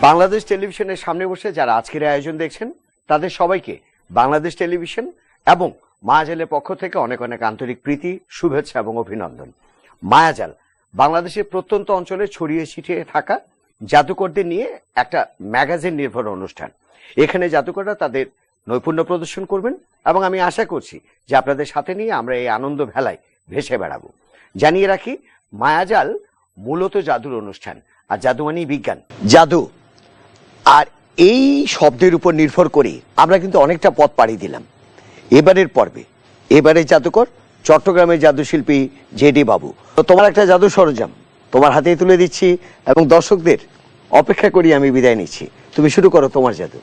বাংলাদেশ টেলিভিশনের সামনে বসে যারা আজকের আয়োজন দেখছেন তাদের সবাইকে বাংলাদেশ টেলিভিশন এবং মায়াজালের পক্ষ থেকে অনেক অনেক আন্তরিক প্রীতি, শুভেচ্ছা এবং অভিনন্দন। মায়াজাল বাংলাদেশের প্রত্যন্ত অঞ্চলে ছড়িয়ে ছিটিয়ে থাকা জাদুকরদের নিয়ে একটা ম্যাগাজিন নির্ভর অনুষ্ঠান। এখানে জাদুকররা তাদের নৈপুণ্য প্রদর্শন করবেন এবং আমি আশা করছি যে আপনাদের সাথে নিয়ে আমরা এই আনন্দ ভেলায় ভেসে বেড়াবো। জানিয়ে রাখি, মায়াজাল মূলত জাদুর অনুষ্ঠান, আর জাদু মানেই বিজ্ঞান, জাদু। আর এই শব্দের উপর নির্ভর করে আমরা কিন্তু অনেকটা পথ পাড়ি দিলাম এবারের পর্বে। এবারে জাদুকর চট্টগ্রামের জাদুশিল্পী জেডি বাবু। তো তোমার একটা জাদু সরঞ্জাম তোমার হাতেই তুলে দিচ্ছি এবং দর্শকদের অপেক্ষা করি আমি বিদায় নিচ্ছি। তুমি শুরু করো তোমার জাদু।